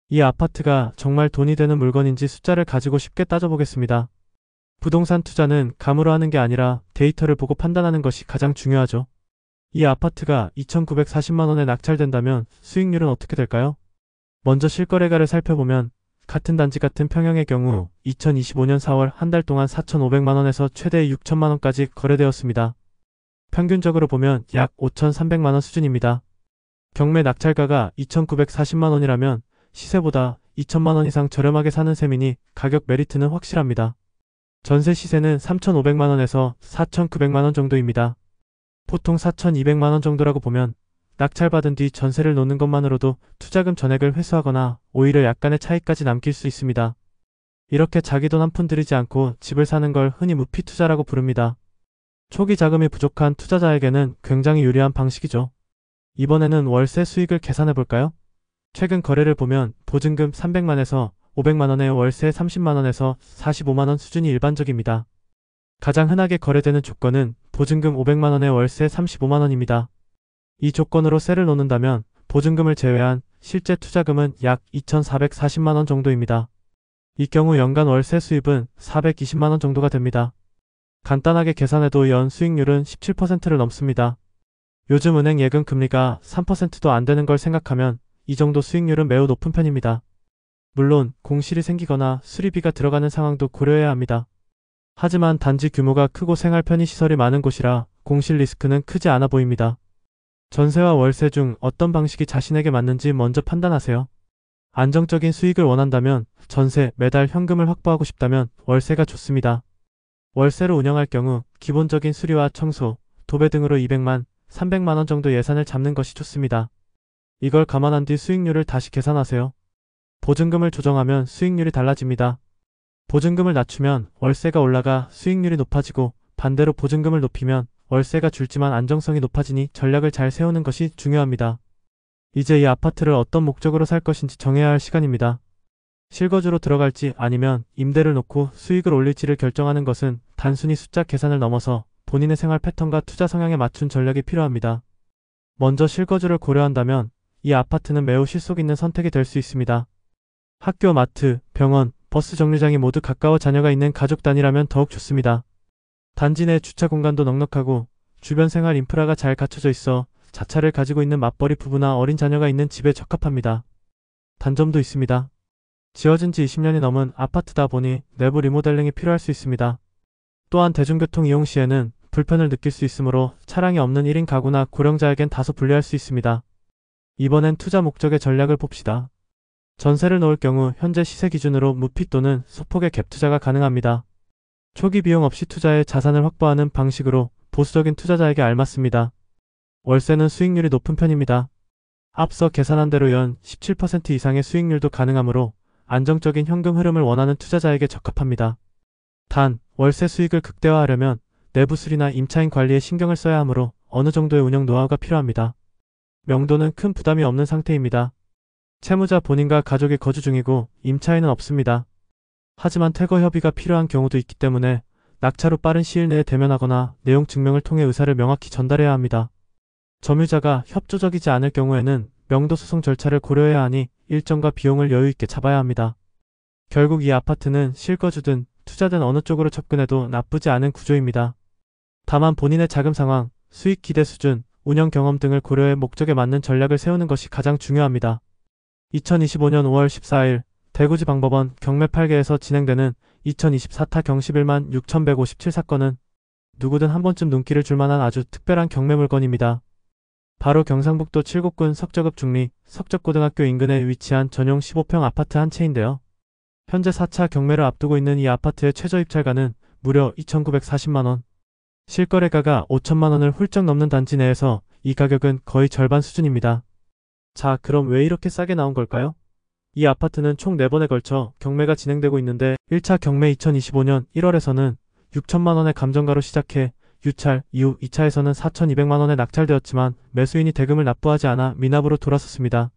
이 아파트가 정말 돈이 되는 물건인지 숫자를 가지고 쉽게 따져보겠습니다. 부동산 투자는 감으로 하는 게 아니라 데이터를 보고 판단하는 것이 가장 중요하죠. 이 아파트가 2,940만 원에 낙찰된다면 수익률은 어떻게 될까요? 먼저 실거래가를 살펴보면 같은 단지 같은 평형의 경우 2025년 4월 한 달 동안 4,500만 원에서 최대 6천만 원까지 거래되었습니다. 평균적으로 보면 약 5,300만 원 수준입니다. 경매 낙찰가가 2,940만 원이라면 시세보다 2천만 원 이상 저렴하게 사는 셈이니 가격 메리트는 확실합니다. 전세 시세는 3,500만 원에서 4,900만 원 정도입니다. 보통 4,200만 원 정도라고 보면 낙찰받은 뒤 전세를 놓는 것만으로도 투자금 전액을 회수하거나 오히려 약간의 차익까지 남길 수 있습니다. 이렇게 자기 돈 한 푼 들이지 않고 집을 사는 걸 흔히 무피 투자라고 부릅니다. 초기 자금이 부족한 투자자에게는 굉장히 유리한 방식이죠. 이번에는 월세 수익을 계산해 볼까요? 최근 거래를 보면 보증금 300만에서 500만 원에 월세 30만 원에서 45만 원 수준이 일반적입니다. 가장 흔하게 거래되는 조건은 보증금 500만 원에 월세 35만 원입니다. 이 조건으로 세를 놓는다면 보증금을 제외한 실제 투자금은 약 2,440만 원 정도입니다. 이 경우 연간 월세 수입은 420만 원 정도가 됩니다. 간단하게 계산해도 연 수익률은 17%를 넘습니다. 요즘 은행 예금 금리가 3%도 안 되는 걸 생각하면 이 정도 수익률은 매우 높은 편입니다. 물론 공실이 생기거나 수리비가 들어가는 상황도 고려해야 합니다. 하지만 단지 규모가 크고 생활 편의시설이 많은 곳이라 공실 리스크는 크지 않아 보입니다. 전세와 월세 중 어떤 방식이 자신에게 맞는지 먼저 판단하세요. 안정적인 수익을 원한다면 전세, 매달 현금을 확보하고 싶다면 월세가 좋습니다. 월세로 운영할 경우 기본적인 수리와 청소, 도배 등으로 200만, 300만 원 정도 예산을 잡는 것이 좋습니다. 이걸 감안한 뒤 수익률을 다시 계산하세요. 보증금을 조정하면 수익률이 달라집니다. 보증금을 낮추면 월세가 올라가 수익률이 높아지고 반대로 보증금을 높이면 월세가 줄지만 안정성이 높아지니 전략을 잘 세우는 것이 중요합니다. 이제 이 아파트를 어떤 목적으로 살 것인지 정해야 할 시간입니다. 실거주로 들어갈지 아니면 임대를 놓고 수익을 올릴지를 결정하는 것은 단순히 숫자 계산을 넘어서 본인의 생활 패턴과 투자 성향에 맞춘 전략이 필요합니다. 먼저 실거주를 고려한다면 이 아파트는 매우 실속 있는 선택이 될 수 있습니다. 학교, 마트, 병원, 버스 정류장이 모두 가까워 자녀가 있는 가족 단위라면 더욱 좋습니다. 단지 내 주차 공간도 넉넉하고 주변 생활 인프라가 잘 갖춰져 있어 자차를 가지고 있는 맞벌이 부부나 어린 자녀가 있는 집에 적합합니다. 단점도 있습니다. 지어진 지 20년이 넘은 아파트다 보니 내부 리모델링이 필요할 수 있습니다. 또한 대중교통 이용 시에는 불편을 느낄 수 있으므로 차량이 없는 1인 가구나 고령자에겐 다소 불리할 수 있습니다. 이번엔 투자 목적의 전략을 봅시다. 전세를 놓을 경우 현재 시세 기준으로 무피 또는 소폭의 갭 투자가 가능합니다. 초기 비용 없이 투자해 자산을 확보하는 방식으로 보수적인 투자자에게 알맞습니다. 월세는 수익률이 높은 편입니다. 앞서 계산한 대로 연 17% 이상의 수익률도 가능하므로 안정적인 현금 흐름을 원하는 투자자에게 적합합니다. 단, 월세 수익을 극대화하려면 내부 수리나 임차인 관리에 신경을 써야 하므로 어느 정도의 운영 노하우가 필요합니다. 명도는 큰 부담이 없는 상태입니다. 채무자 본인과 가족이 거주 중이고 임차인은 없습니다. 하지만 퇴거 협의가 필요한 경우도 있기 때문에 낙찰 후 빠른 시일 내에 대면하거나 내용 증명을 통해 의사를 명확히 전달해야 합니다. 점유자가 협조적이지 않을 경우에는 명도 소송 절차를 고려해야 하니 일정과 비용을 여유 있게 잡아야 합니다. 결국 이 아파트는 실거주든 투자든 어느 쪽으로 접근해도 나쁘지 않은 구조입니다. 다만 본인의 자금 상황, 수익 기대 수준, 운영 경험 등을 고려해 목적에 맞는 전략을 세우는 것이 가장 중요합니다. 2025년 5월 14일 대구지방법원 경매 8개에서 진행되는 2024타 경시 1만 6,157 사건은 누구든 한 번쯤 눈길을 줄 만한 아주 특별한 경매 물건입니다. 바로 경상북도 칠곡군 석저급 중리 석적고등학교 인근에 위치한 전용 15평 아파트 한 채인데요. 현재 4차 경매를 앞두고 있는 이 아파트의 최저 입찰가는 무려 2,940만원. 실거래가가 5천만원을 훌쩍 넘는 단지 내에서 이 가격은 거의 절반 수준입니다. 자, 그럼 왜 이렇게 싸게 나온 걸까요? 이 아파트는 총 4번에 걸쳐 경매가 진행되고 있는데 1차 경매 2025년 1월에서는 6천만원의 감정가로 시작해 유찰 이후 2차에서는 4,200만원에 낙찰되었지만 매수인이 대금을 납부하지 않아 미납으로 돌아섰습니다.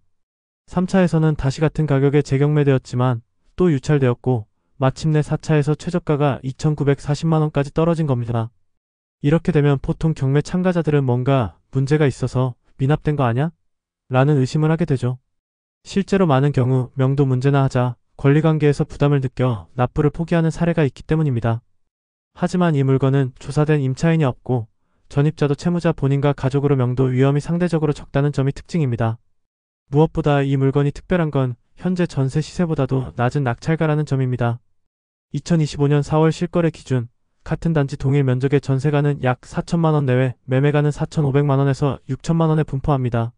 3차에서는 다시 같은 가격에 재경매되었지만 또 유찰되었고 마침내 4차에서 최저가가 2,940만원까지 떨어진 겁니다. 이렇게 되면 보통 경매 참가자들은 뭔가 문제가 있어서 미납된 거 아냐? 라는 의심을 하게 되죠. 실제로 많은 경우 명도 문제나 하자 권리관계에서 부담을 느껴 납부를 포기하는 사례가 있기 때문입니다. 하지만 이 물건은 조사된 임차인이 없고 전입자도 채무자 본인과 가족으로 명도 위험이 상대적으로 적다는 점이 특징입니다. 무엇보다 이 물건이 특별한 건 현재 전세 시세보다도 낮은 낙찰가라는 점입니다. 2025년 4월 실거래 기준 같은 단지 동일 면적의 전세가는 약 4천만 원 내외, 매매가는 4,500만 원에서 6천만 원에 분포합니다.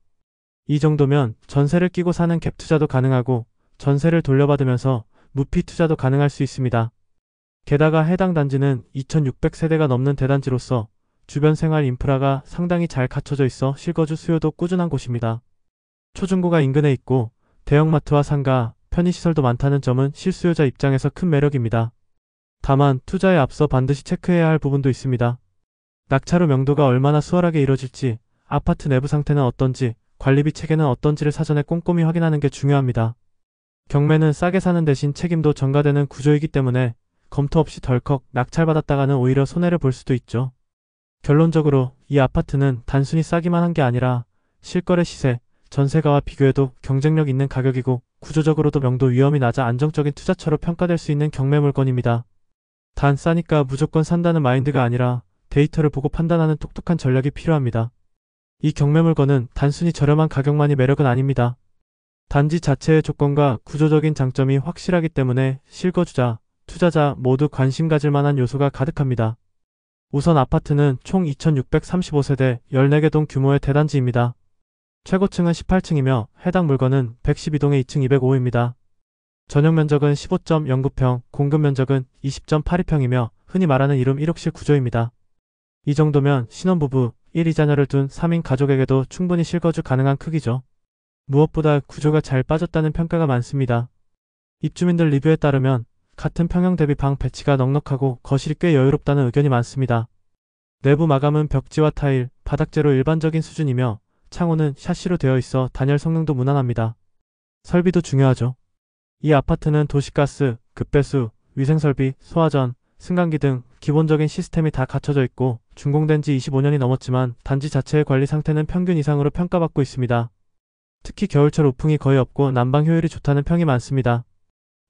이 정도면 전세를 끼고 사는 갭 투자도 가능하고 전세를 돌려받으면서 무피 투자도 가능할 수 있습니다. 게다가 해당 단지는 2,600세대가 넘는 대단지로서 주변 생활 인프라가 상당히 잘 갖춰져 있어 실거주 수요도 꾸준한 곳입니다. 초중고가 인근에 있고 대형마트와 상가, 편의시설도 많다는 점은 실수요자 입장에서 큰 매력입니다. 다만 투자에 앞서 반드시 체크해야 할 부분도 있습니다. 낙찰 후 명도가 얼마나 수월하게 이뤄질지, 아파트 내부 상태는 어떤지, 관리비 체계는 어떤지를 사전에 꼼꼼히 확인하는 게 중요합니다. 경매는 싸게 사는 대신 책임도 전가되는 구조이기 때문에 검토 없이 덜컥 낙찰받았다가는 오히려 손해를 볼 수도 있죠. 결론적으로 이 아파트는 단순히 싸기만 한 게 아니라 실거래 시세, 전세가와 비교해도 경쟁력 있는 가격이고 구조적으로도 명도 위험이 낮아 안정적인 투자처로 평가될 수 있는 경매 물건입니다. 단 싸니까 무조건 산다는 마인드가 아니라 데이터를 보고 판단하는 똑똑한 전략이 필요합니다. 이 경매 물건은 단순히 저렴한 가격만이 매력은 아닙니다. 단지 자체의 조건과 구조적인 장점이 확실하기 때문에 실거주자, 투자자 모두 관심 가질 만한 요소가 가득합니다. 우선 아파트는 총 2,635세대 14개 동 규모의 대단지입니다. 최고층은 18층이며 해당 물건은 112동의 2층 205입니다. 전용 면적은 15.09평, 공급 면적은 20.82평이며 흔히 말하는 이름 1욕실 구조입니다. 이 정도면 신혼부부, 1, 2자녀를 둔 3인 가족에게도 충분히 실거주 가능한 크기죠. 무엇보다 구조가 잘 빠졌다는 평가가 많습니다. 입주민들 리뷰에 따르면 같은 평형 대비 방 배치가 넉넉하고 거실이 꽤 여유롭다는 의견이 많습니다. 내부 마감은 벽지와 타일, 바닥재로 일반적인 수준이며 창호는 샤시로 되어 있어 단열 성능도 무난합니다. 설비도 중요하죠. 이 아파트는 도시가스, 급배수, 위생설비, 소화전, 승강기 등 기본적인 시스템이 다 갖춰져 있고 준공된 지 25년이 넘었지만 단지 자체의 관리 상태는 평균 이상으로 평가받고 있습니다. 특히 겨울철 우풍이 거의 없고 난방 효율이 좋다는 평이 많습니다.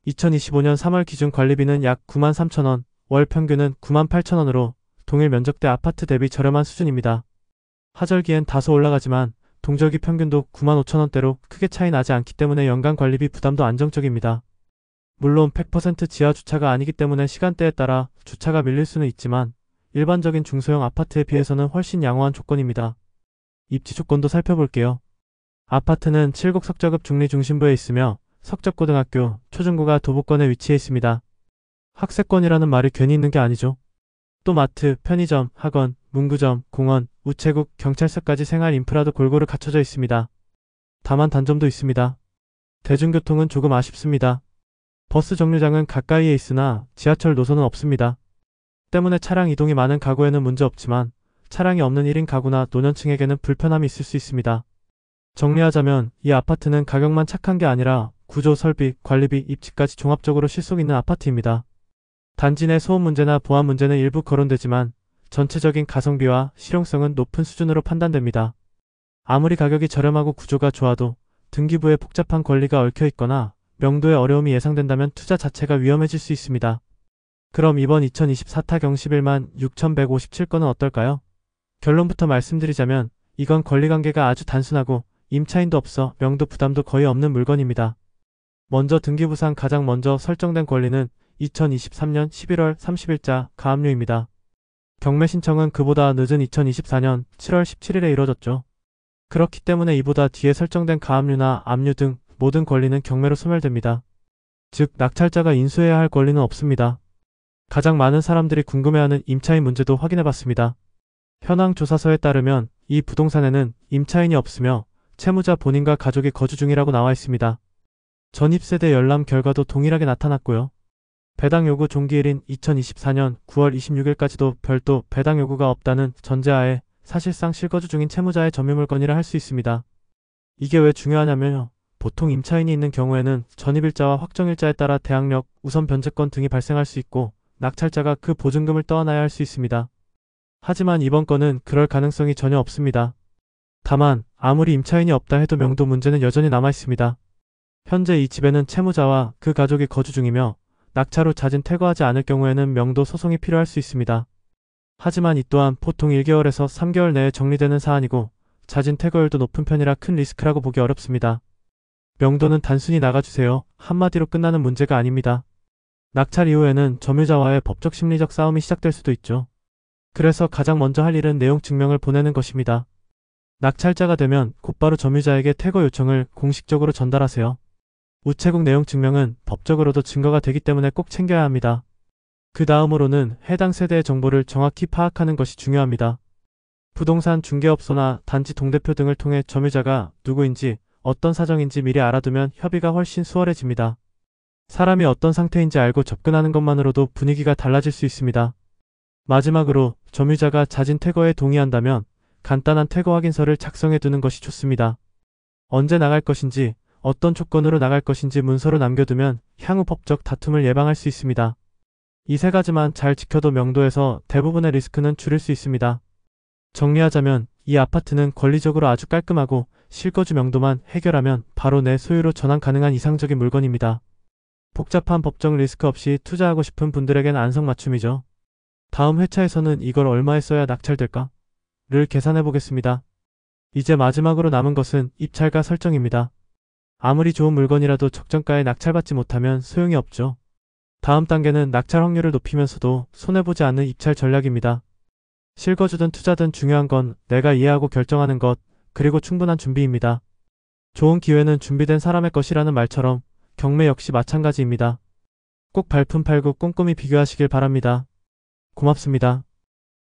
2025년 3월 기준 관리비는 약 93,000원, 월 평균은 98,000원으로 동일 면적대 아파트 대비 저렴한 수준입니다. 하절기엔 다소 올라가지만 동절기 평균도 95,000원대로 크게 차이 나지 않기 때문에 연간 관리비 부담도 안정적입니다. 물론 100% 지하 주차가 아니기 때문에 시간대에 따라 주차가 밀릴 수는 있지만 일반적인 중소형 아파트에 비해서는 훨씬 양호한 조건입니다. 입지 조건도 살펴볼게요. 아파트는 7곡 석저급 중리 중심부에 있으며 석적고등학교, 초중고가 도보권에 위치해 있습니다. 학세권이라는 말이 괜히 있는 게 아니죠. 또 마트, 편의점, 학원, 문구점, 공원, 우체국, 경찰서까지 생활 인프라도 골고루 갖춰져 있습니다. 다만 단점도 있습니다. 대중교통은 조금 아쉽습니다. 버스 정류장은 가까이에 있으나 지하철 노선은 없습니다. 때문에 차량 이동이 많은 가구에는 문제 없지만 차량이 없는 1인 가구나 노년층에게는 불편함이 있을 수 있습니다. 정리하자면 이 아파트는 가격만 착한 게 아니라 구조, 설비, 관리비, 입지까지 종합적으로 실속 있는 아파트입니다. 단지 내 소음 문제나 보안 문제는 일부 거론되지만 전체적인 가성비와 실용성은 높은 수준으로 판단됩니다. 아무리 가격이 저렴하고 구조가 좋아도 등기부에 복잡한 권리가 얽혀 있거나 명도에 어려움이 예상된다면 투자 자체가 위험해질 수 있습니다. 그럼 이번 2024타 경시 16,157건은 어떨까요? 결론부터 말씀드리자면 이건 권리관계가 아주 단순하고 임차인도 없어 명도 부담도 거의 없는 물건입니다. 먼저 등기부상 가장 먼저 설정된 권리는 2023년 11월 30일자 가압류입니다. 경매 신청은 그보다 늦은 2024년 7월 17일에 이뤄졌죠. 그렇기 때문에 이보다 뒤에 설정된 가압류나 압류 등 모든 권리는 경매로 소멸됩니다. 즉 낙찰자가 인수해야 할 권리는 없습니다. 가장 많은 사람들이 궁금해하는 임차인 문제도 확인해봤습니다. 현황 조사서에 따르면 이 부동산에는 임차인이 없으며 채무자 본인과 가족이 거주 중이라고 나와 있습니다. 전입세대 열람 결과도 동일하게 나타났고요. 배당 요구 종기일인 2024년 9월 26일까지도 별도 배당 요구가 없다는 전제하에 사실상 실거주 중인 채무자의 점유물건이라 할 수 있습니다. 이게 왜 중요하냐면요. 보통 임차인이 있는 경우에는 전입일자와 확정일자에 따라 대항력, 우선 변제권 등이 발생할 수 있고 낙찰자가 그 보증금을 떠안아야 할 수 있습니다. 하지만 이번 건은 그럴 가능성이 전혀 없습니다. 다만 아무리 임차인이 없다 해도 명도 문제는 여전히 남아 있습니다. 현재 이 집에는 채무자와 그 가족이 거주 중이며 낙찰 후 자진 퇴거하지 않을 경우에는 명도 소송이 필요할 수 있습니다. 하지만 이 또한 보통 1개월에서 3개월 내에 정리되는 사안이고 자진 퇴거율도 높은 편이라 큰 리스크라고 보기 어렵습니다. 명도는 단순히 나가주세요 한마디로 끝나는 문제가 아닙니다. 낙찰 이후에는 점유자와의 법적 심리적 싸움이 시작될 수도 있죠. 그래서 가장 먼저 할 일은 내용 증명을 보내는 것입니다. 낙찰자가 되면 곧바로 점유자에게 퇴거 요청을 공식적으로 전달하세요. 우체국 내용 증명은 법적으로도 증거가 되기 때문에 꼭 챙겨야 합니다. 그 다음으로는 해당 세대의 정보를 정확히 파악하는 것이 중요합니다. 부동산 중개업소나 단지 동대표 등을 통해 점유자가 누구인지 어떤 사정인지 미리 알아두면 협의가 훨씬 수월해집니다. 사람이 어떤 상태인지 알고 접근하는 것만으로도 분위기가 달라질 수 있습니다. 마지막으로 점유자가 자진 퇴거에 동의한다면 간단한 퇴거 확인서를 작성해 두는 것이 좋습니다. 언제 나갈 것인지, 어떤 조건으로 나갈 것인지 문서로 남겨두면 향후 법적 다툼을 예방할 수 있습니다. 이 세 가지만 잘 지켜도 명도에서 대부분의 리스크는 줄일 수 있습니다. 정리하자면 이 아파트는 권리적으로 아주 깔끔하고 실거주 명도만 해결하면 바로 내 소유로 전환 가능한 이상적인 물건입니다. 복잡한 법적 리스크 없이 투자하고 싶은 분들에겐 안성맞춤이죠. 다음 회차에서는 이걸 얼마에 써야 낙찰될까? 를 계산해 보겠습니다. 이제 마지막으로 남은 것은 입찰가 설정입니다. 아무리 좋은 물건이라도 적정가에 낙찰받지 못하면 소용이 없죠. 다음 단계는 낙찰 확률을 높이면서도 손해보지 않는 입찰 전략입니다. 실거주든 투자든 중요한 건 내가 이해하고 결정하는 것, 그리고 충분한 준비입니다. 좋은 기회는 준비된 사람의 것이라는 말처럼 경매 역시 마찬가지입니다. 꼭 발품 팔고 꼼꼼히 비교하시길 바랍니다. 고맙습니다.